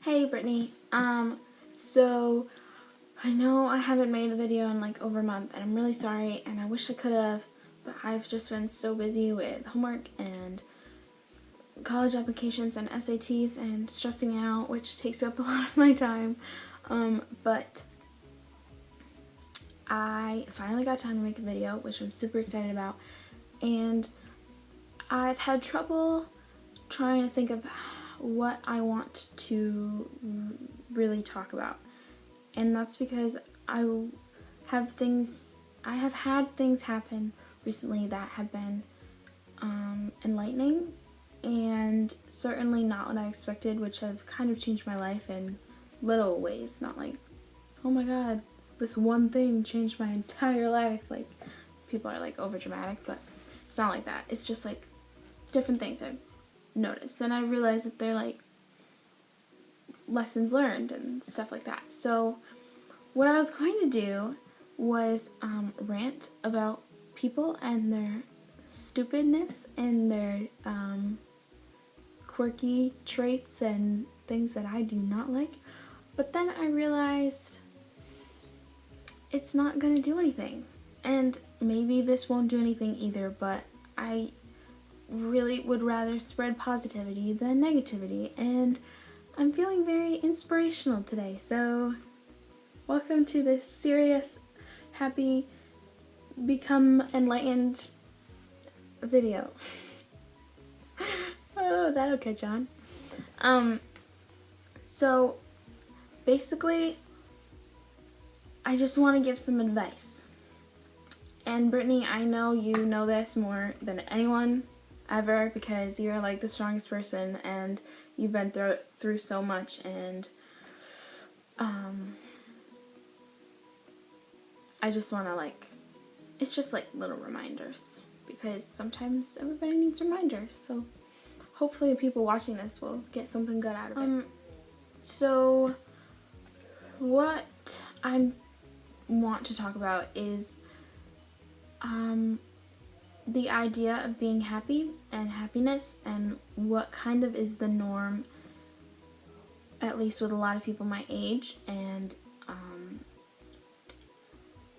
Hey Brittany, so I know I haven't made a video in like over a month and I'm really sorry and I wish I could have, but I've just been so busy with homework and college applications and SATs and stressing out, which takes up a lot of my time, but I finally got time to make a video, which I'm super excited about, and I've had trouble trying to think of what I want to really talk about, and that's because I have had things happen recently that have been enlightening and certainly not what I expected, which have kind of changed my life in little ways, not like, oh my god, this one thing changed my entire life, like people are like over dramatic, but it's not like that. It's just like different things I've noticed, and I realized that they're like lessons learned and stuff like that. So what I was going to do was rant about people and their stupidness and their quirky traits and things that I do not like, but then I realized it's not going to do anything, and maybe this won't do anything either, but I really would rather spread positivity than negativity, and I'm feeling very inspirational today, so welcome to this serious, happy, become enlightened video. Oh, that'll catch on. So basically, I just want to give some advice. And Brittany, I know you know this more than anyone ever because you're like the strongest person and you've been through so much, and I just want to it's just like little reminders because sometimes everybody needs reminders, so hopefully people watching this will get something good out of it. So what I want to talk about is the idea of being happy and happiness and what kind of is the norm, at least with a lot of people my age, and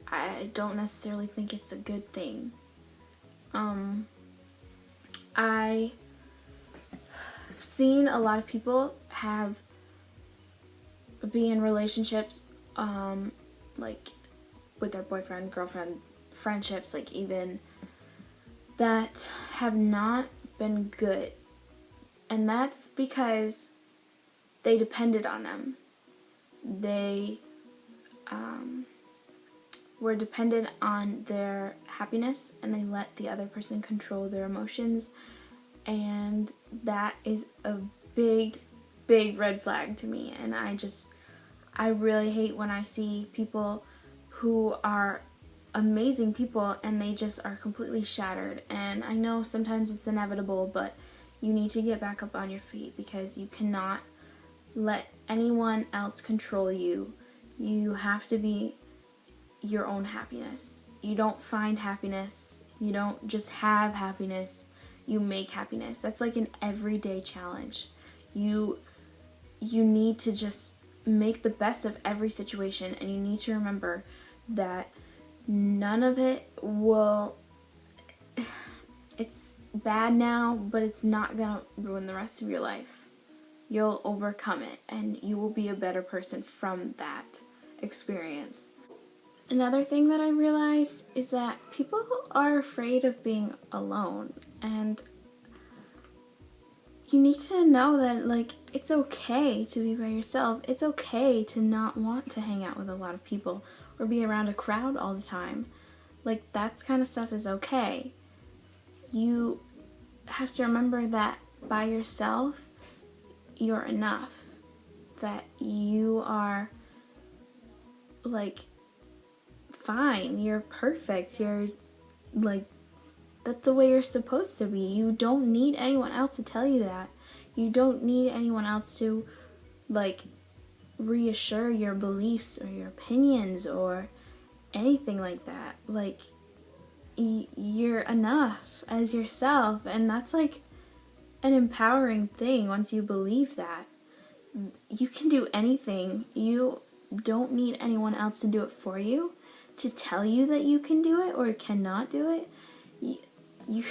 I don't necessarily think it's a good thing. I've seen a lot of people be in relationships like with their boyfriend, girlfriend, friendships, like even that have not been good, and that's because they depended on them. They were dependent on their happiness and they let the other person control their emotions, and that is a big red flag to me. And I really hate when I see people who are amazing people and they just are completely shattered. And I know sometimes it's inevitable, but you need to get back up on your feet because you cannot let anyone else control you. You have to be your own happiness. You don't find happiness. You don't just have happiness. You make happiness. That's like an everyday challenge. You need to just make the best of every situation, and you need to remember that none of it it's bad now, but it's not gonna ruin the rest of your life. You'll overcome it and you will be a better person from that experience. Another thing that I realized is that people are afraid of being alone, and you need to know that it's okay to be by yourself. It's okay to not want to hang out with a lot of people or be around a crowd all the time. That kind of stuff is okay. You have to remember that by yourself, you're enough. That you are fine. You're perfect. You're that's the way you're supposed to be. You don't need anyone else to tell you that. You don't need anyone else to reassure your beliefs or your opinions or anything like that. You're enough as yourself, and that's an empowering thing once you believe that. you can do anything. You don't need anyone else to do it for you, to tell you that you can do it or cannot do it. You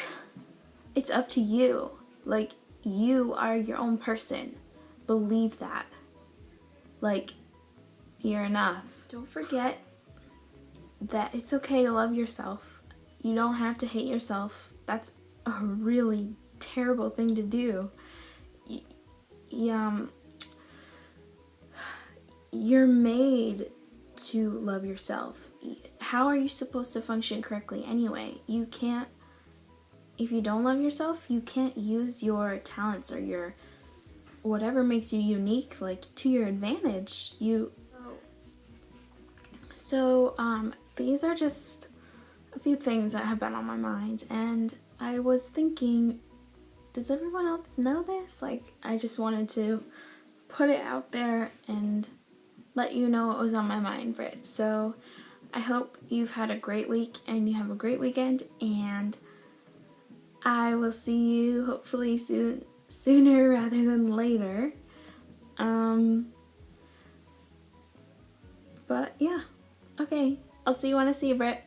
it's up to you. Like, you are your own person. Believe that. Like, you're enough. Don't forget that it's okay to love yourself. You don't have to hate yourself. That's a really terrible thing to do. You're made to love yourself. How are you supposed to function correctly anyway? You can't, if you don't love yourself, you can't use your talents or your whatever makes you unique, like, to your advantage. These are just a few things that have been on my mind, and I was thinking, does everyone else know this? Like, I just wanted to put it out there and let you know what was on my mind, Britt. So I hope you've had a great week and you have a great weekend, and I will see you hopefully sooner rather than later. But yeah, okay. I'll see you when I see you, Britt.